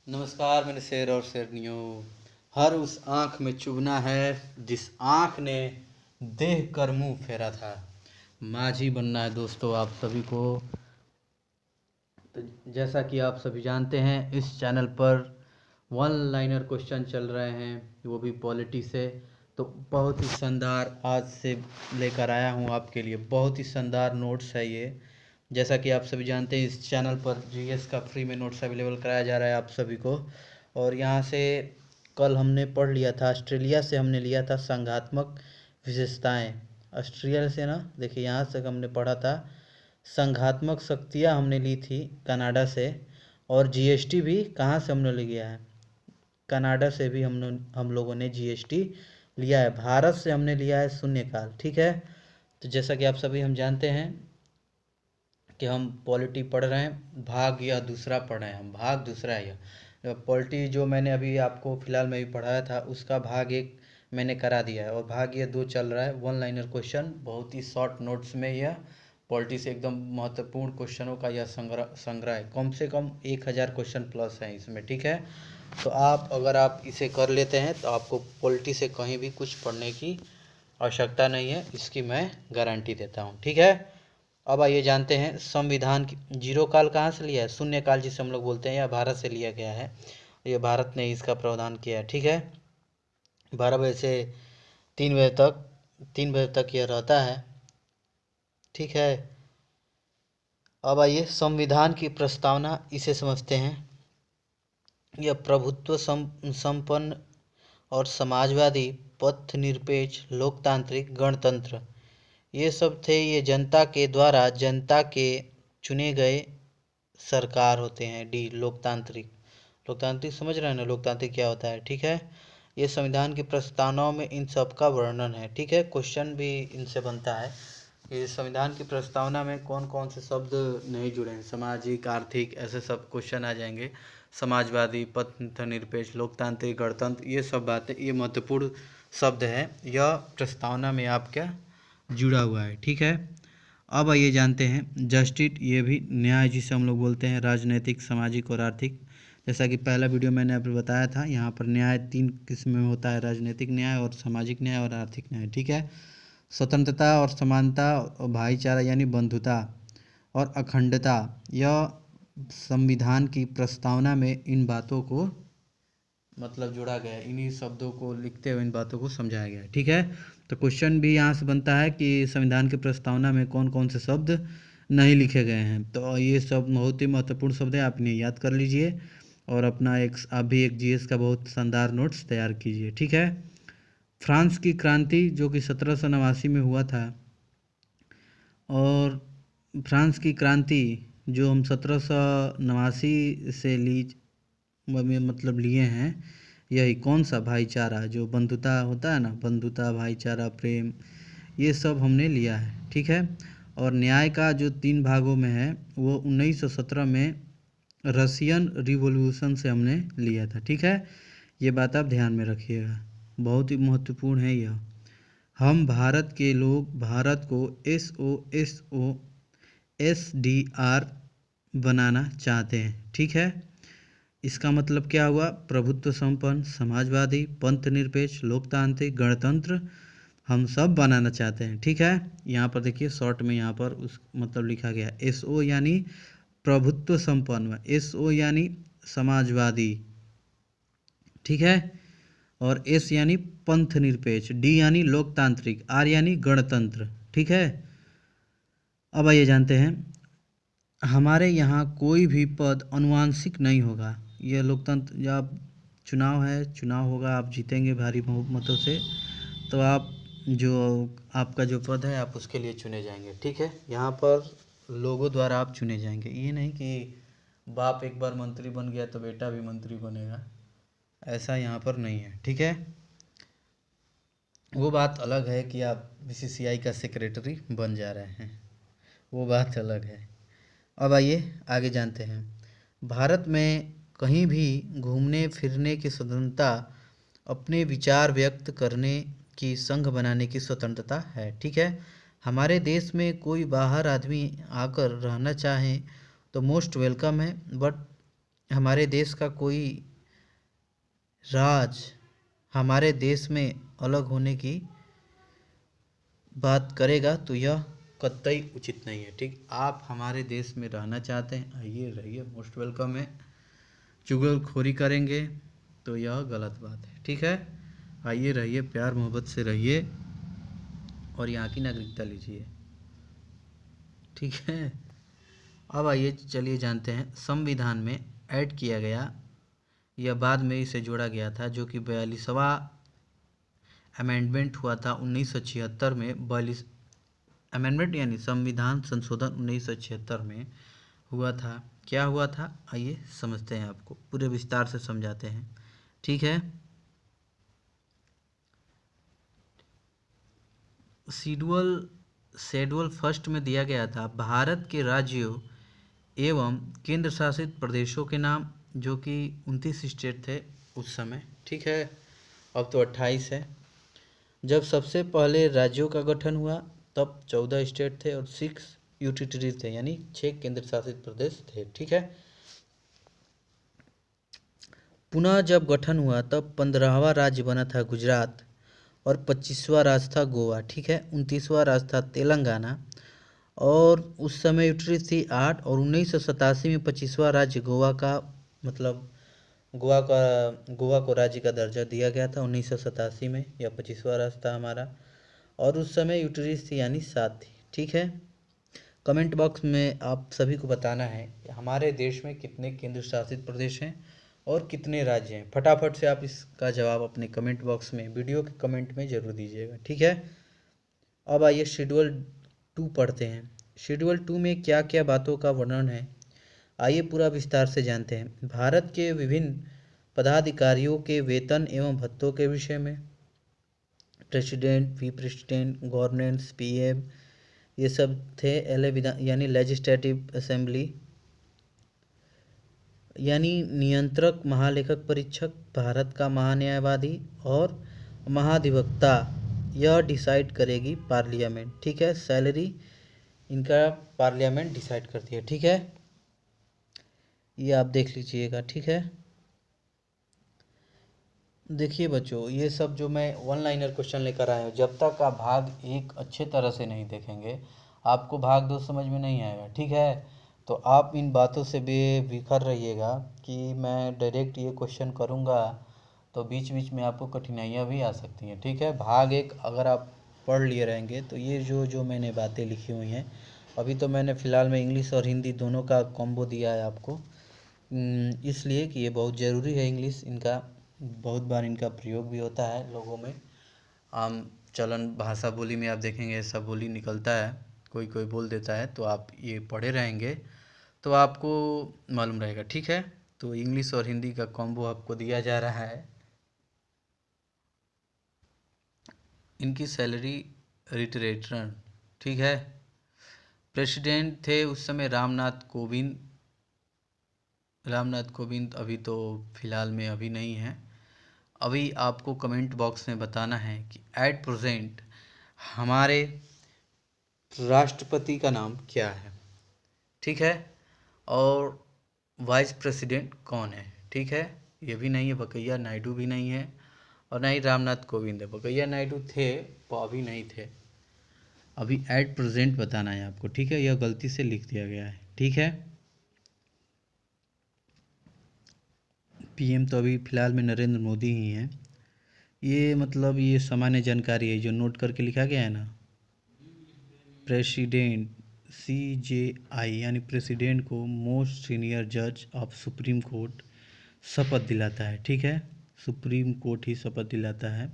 नमस्कार मेरे शेर और शेरनियों। हर उस आँख में चुभना है जिस आँख ने देख कर मुंह फेरा था। माझी बनना है दोस्तों आप सभी को। तो जैसा कि आप सभी जानते हैं, इस चैनल पर वन लाइनर क्वेश्चन चल रहे हैं, वो भी पॉलिटी से। तो बहुत ही शानदार आज से लेकर आया हूँ आपके लिए। बहुत ही शानदार नोट्स है ये। जैसा कि आप सभी जानते हैं, इस चैनल पर जीएस का फ्री में नोट्स अवेलेबल कराया जा रहा है आप सभी को। और यहाँ से कल हमने पढ़ लिया था, ऑस्ट्रेलिया से हमने लिया था संघात्मक विशेषताएं। ऑस्ट्रेलिया से ना, देखिए यहाँ से हमने पढ़ा था संघात्मक शक्तियाँ हमने ली थी कनाडा से। और जीएसटी भी कहाँ से हमने लिया है? कनाडा से भी हम लोगों ने जीएसटी लिया है। भारत से हमने लिया है शून्यकाल। ठीक है। तो जैसा कि आप सभी हम जानते हैं कि हम पॉलिटी पढ़ रहे हैं, भाग या दूसरा पढ़ रहे हैं हम। भाग दूसरा है यह पॉलिटी जो मैंने अभी आपको फिलहाल में भी पढ़ाया था, उसका भाग एक मैंने करा दिया है और भाग ये 2 चल रहा है। वन लाइनर क्वेश्चन, बहुत ही शॉर्ट नोट्स में यह पॉलिटी से एकदम महत्वपूर्ण क्वेश्चनों का यह संग्रह है। कम से कम 1000 क्वेश्चन प्लस है इसमें। ठीक है। तो अगर आप इसे कर लेते हैं तो आपको पॉलिटी से कहीं भी कुछ पढ़ने की आवश्यकता नहीं है, इसकी मैं गारंटी देता हूँ। ठीक है। अब आइए जानते हैं संविधान की। जीरो काल कहाँ से लिया है? शून्य काल जिसे हम लोग बोलते हैं, यह भारत से लिया गया है। ये भारत ने इसका प्रावधान किया है। ठीक है। 12 बजे से 3 बजे तक यह रहता है। ठीक है। अब आइए संविधान की प्रस्तावना, इसे समझते हैं। यह प्रभुत्व संपन्न और समाजवादी, पथ निरपेक्ष, लोकतांत्रिक, गणतंत्र, ये सब थे। ये जनता के द्वारा जनता के चुने गए सरकार होते हैं। डी, लोकतांत्रिक। लोकतांत्रिक समझ रहे हैं ना, लोकतांत्रिक क्या होता है? ठीक है। ये संविधान की प्रस्तावनाओं में इन सब का वर्णन है। ठीक है। क्वेश्चन भी इनसे बनता है कि संविधान की प्रस्तावना में कौन कौन से शब्द नहीं जुड़े हैं। सामाजिक, आर्थिक, ऐसे सब क्वेश्चन आ जाएंगे। समाजवादी, पथ निरपेक्ष, लोकतांत्रिक, गणतंत्र, ये सब बातें, ये महत्वपूर्ण शब्द है। यह प्रस्तावना में आप क्या जुड़ा हुआ है। ठीक है। अब आइए जानते हैं जस्टिस, ये भी न्याय जिसे हम लोग बोलते हैं, राजनीतिक, सामाजिक और आर्थिक। जैसा कि पहला वीडियो मैंने आपको बताया था, यहाँ पर न्याय 3 किस्म में होता है, राजनीतिक न्याय और सामाजिक न्याय और आर्थिक न्याय। ठीक है। स्वतंत्रता और समानता और भाईचारा यानी बंधुता और अखंडता, यह संविधान की प्रस्तावना में इन बातों को मतलब जोड़ा गया है। इन्हीं शब्दों को लिखते हुए इन बातों को समझाया गया है। ठीक है। तो क्वेश्चन भी यहाँ से बनता है कि संविधान की प्रस्तावना में कौन कौन से शब्द नहीं लिखे गए हैं। तो ये सब बहुत ही महत्वपूर्ण शब्द है, आप इन्हें याद कर लीजिए और अपना आप भी एक जीएस का बहुत शानदार नोट्स तैयार कीजिए। ठीक है। फ्रांस की क्रांति जो कि 1789 में हुआ था, और फ्रांस की क्रांति जो हम 1789 से मतलब लिए हैं, यही कौन सा भाईचारा, जो बंधुता होता है ना, बंधुता, भाईचारा, प्रेम, ये सब हमने लिया है। ठीक है। और न्याय का जो 3 भागों में है, वो 1917 में रशियन रिवॉल्यूशन से हमने लिया था। ठीक है। ये बात आप ध्यान में रखिएगा, बहुत ही महत्वपूर्ण है यह। हम भारत के लोग भारत को SOSDR बनाना चाहते हैं। ठीक है। इसका मतलब क्या हुआ? प्रभुत्व संपन्न, समाजवादी, पंथ निरपेक्ष, लोकतांत्रिक, गणतंत्र, हम सब बनाना चाहते हैं। ठीक है। यहाँ पर देखिए शॉर्ट में यहाँ पर उस मतलब लिखा गया SO यानी प्रभुत्व संपन्न, SO यानी समाजवादी। ठीक है। और S यानी पंथ निरपेक्ष, D यानी लोकतांत्रिक, R यानी गणतंत्र। ठीक है। अब आइए जानते हैं, हमारे यहाँ कोई भी पद अनुवांशिक नहीं होगा। यह लोकतंत्र, जब चुनाव है, चुनाव होगा, आप जीतेंगे भारी बहुमतों से, तो आप जो आपका जो पद है आप उसके लिए चुने जाएंगे। ठीक है। यहाँ पर लोगों द्वारा आप चुने जाएंगे। ये नहीं कि बाप एक बार मंत्री बन गया तो बेटा भी मंत्री बनेगा, ऐसा यहाँ पर नहीं है। ठीक है। वो बात अलग है कि आप बीसीसीआई का सेक्रेटरी बन जा रहे हैं, वो बात अलग है। अब आइए आगे जानते हैं। भारत में कहीं भी घूमने फिरने की स्वतंत्रता, अपने विचार व्यक्त करने की, संघ बनाने की स्वतंत्रता है। ठीक है। हमारे देश में कोई बाहर आदमी आकर रहना चाहे तो मोस्ट वेलकम है, बट हमारे देश का कोई राज हमारे देश में अलग होने की बात करेगा तो यह कतई उचित नहीं है। ठीक, आप हमारे देश में रहना चाहते हैं, आइए रहिए, मोस्ट वेलकम है। चुगलखोरी करेंगे तो यह गलत बात है। ठीक है, आइए रहिए, प्यार मोहब्बत से रहिए और यहाँ की नागरिकता लीजिए। ठीक है, अब आइए चलिए जानते हैं संविधान में ऐड किया गया या बाद में इसे जोड़ा गया था, जो कि 42वां अमेंडमेंट हुआ था 1976 में। 42 अमेंडमेंट यानी संविधान संशोधन 1976 में हुआ था। क्या हुआ था, आइए समझते हैं, आपको पूरे विस्तार से समझाते हैं। ठीक है, शेड्यूल फर्स्ट में दिया गया था भारत के राज्यों एवं केंद्र शासित प्रदेशों के नाम, जो कि 29 स्टेट थे उस समय। ठीक है, अब तो 28 है। जब सबसे पहले राज्यों का गठन हुआ तब 14 स्टेट थे और 6 यूटिटरीज थे, यानी 6 केंद्र शासित प्रदेश थे। ठीक है, पुनः जब गठन हुआ तब 15वां राज्य बना था गुजरात और 25वां राज्य था गोवा। ठीक है, 29वां राज्य था तेलंगाना और उस समय यूटिटरीज थी 8 और 1987 में 25वां राज्य गोवा का, मतलब गोवा को राज्य का दर्जा दिया गया था 1987 में। यह 25वां राज्य था हमारा और उस समय यूटिलिटीज थी यानी 7 थी। ठीक है, कमेंट बॉक्स में आप सभी को बताना है कि हमारे देश में कितने केंद्र शासित प्रदेश हैं और कितने राज्य हैं। फटाफट से आप इसका जवाब अपने कमेंट बॉक्स में, वीडियो के कमेंट में ज़रूर दीजिएगा। ठीक है, अब आइए शेड्यूल 2 पढ़ते हैं। शेड्यूल 2 में क्या क्या बातों का वर्णन है, आइए पूरा विस्तार से जानते हैं। भारत के विभिन्न पदाधिकारियों के वेतन एवं भत्तों के विषय में, president, V president, governance, PM, ये सब थे। यानी लेजिस्लेटिव असेंबली, यानी नियंत्रक, महालेखक परीक्षक, भारत का महान्यायवादी और महाधिवक्ता, यह डिसाइड करेगी पार्लियामेंट। ठीक है, सैलरी इनका पार्लियामेंट डिसाइड करती है। ठीक है, ये आप देख लीजिएगा। ठीक है, देखिए बच्चों, ये सब जो मैं वन लाइनर क्वेश्चन लेकर आया हूँ, जब तक आप भाग 1 अच्छे तरह से नहीं देखेंगे आपको भाग 2 समझ में नहीं आएगा। ठीक है, तो आप इन बातों से बेफिक्र रहिएगा कि मैं डायरेक्ट ये क्वेश्चन करूँगा तो बीच बीच में आपको कठिनाइयाँ भी आ सकती हैं। ठीक है, भाग 1 अगर आप पढ़ लिए रहेंगे तो ये जो मैंने बातें लिखी हुई हैं, अभी तो मैंने फ़िलहाल में इंग्लिश और हिंदी दोनों का कॉम्बो दिया है आपको, इसलिए कि ये बहुत ज़रूरी है। इंग्लिश इनका बहुत बार इनका प्रयोग भी होता है लोगों में, आम चलन भाषा बोली में आप देखेंगे ऐसा बोली निकलता है, कोई कोई बोल देता है, तो आप ये पढ़े रहेंगे तो आपको मालूम रहेगा। ठीक है, तो इंग्लिश और हिंदी का कॉम्बो आपको दिया जा रहा है। इनकी सैलरी रिटरेशन। ठीक है, प्रेसिडेंट थे उस समय रामनाथ कोविंद अभी तो फ़िलहाल में अभी नहीं है। अभी आपको कमेंट बॉक्स में बताना है कि एट प्रेजेंट हमारे राष्ट्रपति का नाम क्या है। ठीक है, और वाइस प्रेसिडेंट कौन है। ठीक है, ये भी नहीं है, वेंकैया नायडू भी नहीं है और ना ही रामनाथ कोविंद है। वेंकैया नायडू थे वो अभी नहीं थे, अभी एट प्रेजेंट बताना है आपको। ठीक है, यह गलती से लिख दिया गया है। ठीक है, पीएम तो अभी फ़िलहाल में नरेंद्र मोदी ही हैं। ये मतलब ये सामान्य जानकारी है जो नोट करके लिखा गया है ना। प्रेसिडेंट, CJI यानी प्रेसिडेंट को मोस्ट सीनियर जज ऑफ सुप्रीम कोर्ट शपथ दिलाता है। ठीक है, सुप्रीम कोर्ट ही शपथ दिलाता है।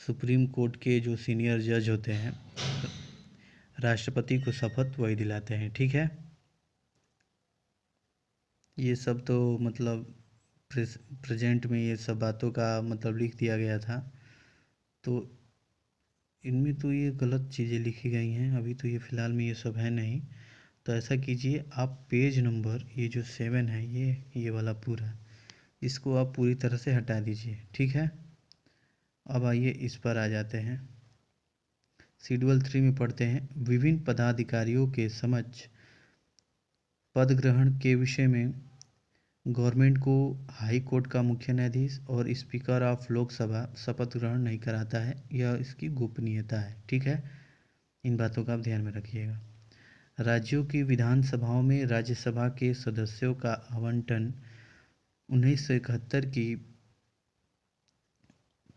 सुप्रीम कोर्ट के जो सीनियर जज होते हैं राष्ट्रपति को शपथ वही दिलाते हैं। ठीक है, ये सब तो मतलब प्रेजेंट में ये सब बातों का मतलब लिख दिया गया था, तो इनमें तो ये गलत चीज़ें लिखी गई हैं। अभी तो ये फ़िलहाल में ये सब है नहीं, तो ऐसा कीजिए आप पेज नंबर ये जो 7 है, ये वाला पूरा, इसको आप पूरी तरह से हटा दीजिए। ठीक है, अब आइए इस पर आ जाते हैं। शेड्यूल 3 में पढ़ते हैं, विभिन्न पदाधिकारियों के समक्ष पद ग्रहण के विषय में गवर्नमेंट को हाई कोर्ट का मुख्य न्यायाधीश और स्पीकर ऑफ लोकसभा शपथ ग्रहण नहीं कराता है, यह इसकी गोपनीयता है। ठीक है, इन बातों का आप ध्यान में रखिएगा। राज्यों की विधानसभाओं में राज्यसभा के सदस्यों का आवंटन 1971 की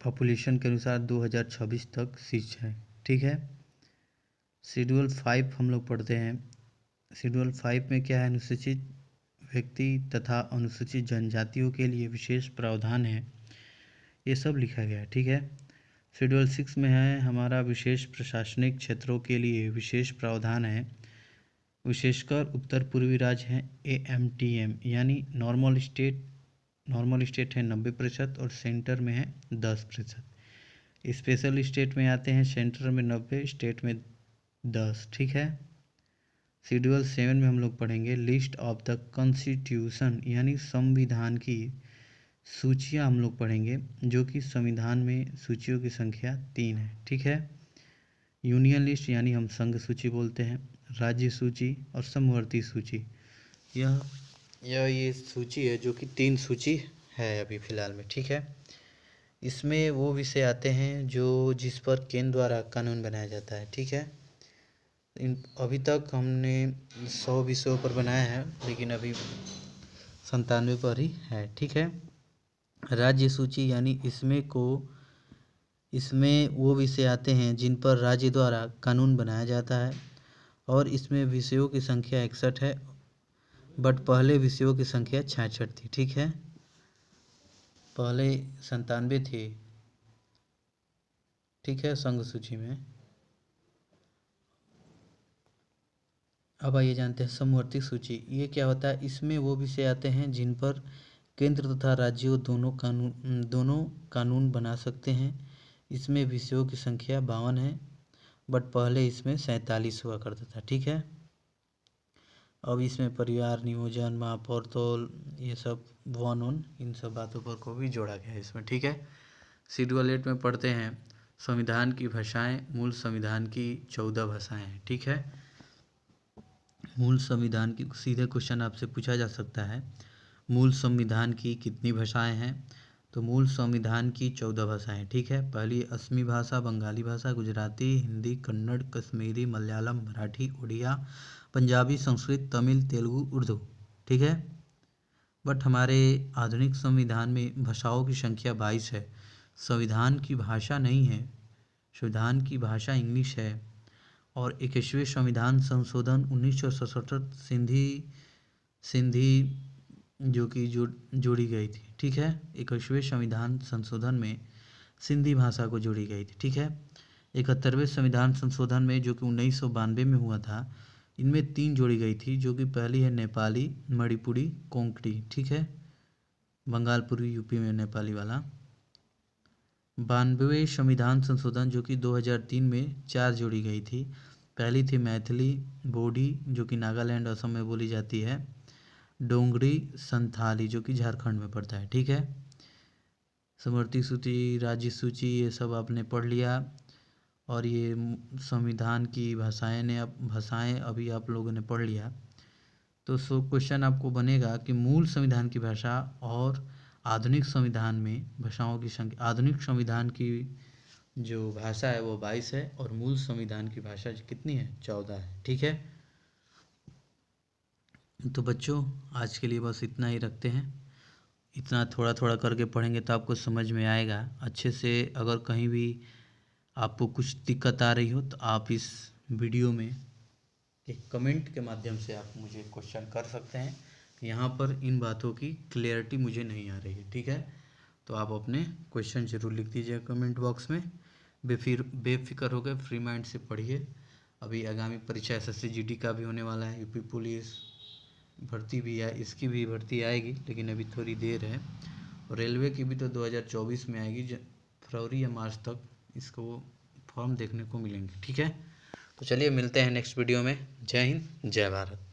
पॉपुलेशन के अनुसार 2026 तक फिक्स है। ठीक है, शेड्यूल 5 हम लोग पढ़ते हैं। शेड्यूल 5 में क्या है? अनुसूचित व्यक्ति तथा अनुसूचित जनजातियों के लिए विशेष प्रावधान है, ये सब लिखा गया है। ठीक है, शेड्यूल 6 में है हमारा विशेष प्रशासनिक क्षेत्रों के लिए विशेष प्रावधान है, विशेषकर उत्तर पूर्वी राज्य हैं AMTM यानी नॉर्मल स्टेट है 90% और सेंटर में है 10%। स्पेशल स्टेट में आते हैं सेंटर में 90, स्टेट में 10। ठीक है, शेड्यूल 7 में हम लोग पढ़ेंगे लिस्ट ऑफ द कॉन्स्टिट्यूशन यानी संविधान की सूचियाँ हम लोग पढ़ेंगे, जो कि संविधान में सूचियों की संख्या 3 है। ठीक है, यूनियन लिस्ट यानी हम संघ सूची बोलते हैं, राज्य सूची और समवर्ती सूची। ये सूची है जो कि 3 सूची है अभी फ़िलहाल में। ठीक है, इसमें वो विषय आते हैं जो जिस पर केंद्र द्वारा कानून बनाया जाता है। ठीक है, अभी तक हमने 100 विषयों पर बनाया है, लेकिन अभी 97 पर ही है। ठीक है, राज्य सूची यानी इसमें वो विषय आते हैं जिन पर राज्य द्वारा कानून बनाया जाता है, और इसमें विषयों की संख्या 61 है, बट पहले विषयों की संख्या 66 थी। ठीक है, पहले 97 थी। ठीक है, संघ सूची में। अब आइए जानते हैं समवर्ती सूची, ये क्या होता है? इसमें वो विषय आते हैं जिन पर केंद्र तथा राज्यों दोनों कानून बना सकते हैं। इसमें विषयों की संख्या 52 है, बट पहले इसमें 47 हुआ करता था। ठीक है, अब इसमें परिवार नियोजन, माप और तोल, ये सब वन इन सब बातों पर को भी जोड़ा गया है इसमें। ठीक है, शेड्यूल 8 में पढ़ते हैं संविधान की भाषाएं। मूल संविधान की 14 भाषाएं हैं। ठीक है, मूल संविधान की सीधे क्वेश्चन आपसे पूछा जा सकता है, मूल संविधान की कितनी भाषाएं हैं? तो मूल संविधान की 14 भाषाएं। ठीक है, पहली असमी भाषा, बंगाली भाषा, गुजराती, हिंदी, कन्नड़, कश्मीरी, मलयालम, मराठी, उड़िया, पंजाबी, संस्कृत, तमिल, तेलुगु, उर्दू। ठीक है, बट हमारे आधुनिक संविधान में भाषाओं की संख्या 22 है। संविधान की भाषा नहीं है, संविधान की भाषा इंग्लिश है। और 21वें संविधान संशोधन 1967 सिंधी जो कि जोड़ी गई थी। ठीक है, 21वें संविधान संशोधन में सिंधी भाषा को जोड़ी गई थी। ठीक है, 71वें संविधान संशोधन में जो कि 1992 में हुआ था, इनमें 3 जोड़ी गई थी, जो कि पहली है नेपाली, मणिपुरी, कोंकणी। ठीक है, बंगाल पूर्वी यूपी में नेपाली वाला। 92वें संविधान संशोधन जो कि 2003 में 4 जोड़ी गई थी। पहली थी मैथिली, बोडी जो कि नागालैंड असम में बोली जाती है, डोंगरी, संथाली जो कि झारखंड में पड़ता है। ठीक है, समवर्ती सूची, राज्य सूची, ये सब आपने पढ़ लिया। और ये संविधान की भाषाएं अभी आप लोगों ने पढ़ लिया। तो क्वेश्चन आपको बनेगा कि मूल संविधान की भाषा और आधुनिक संविधान में भाषाओं की संख्या। आधुनिक संविधान की जो भाषा है वो 22 है, और मूल संविधान की भाषा कितनी है? 14 है। ठीक है, तो बच्चों आज के लिए बस इतना ही रखते हैं। इतना थोड़ा थोड़ा करके पढ़ेंगे तो आपको समझ में आएगा अच्छे से। अगर कहीं भी आपको कुछ दिक्कत आ रही हो तो आप इस वीडियो में एक कमेंट के माध्यम से आप मुझे क्वेश्चन कर सकते हैं। यहाँ पर इन बातों की क्लियरिटी मुझे नहीं आ रही है। ठीक है, तो आप अपने क्वेश्चन जरूर लिख दीजिए कमेंट बॉक्स में। बेफिक्र होकर फ्री माइंड से पढ़िए। अभी आगामी परीक्षा SSC GD का भी होने वाला है, यूपी पुलिस भर्ती भी है, इसकी भी भर्ती आएगी, लेकिन अभी थोड़ी देर है। और रेलवे की भी तो 2024 में आएगी, फरवरी या मार्च तक इसको फॉर्म देखने को मिलेंगे। ठीक है, तो चलिए मिलते हैं नेक्स्ट वीडियो में। जय हिंद, जय भारत।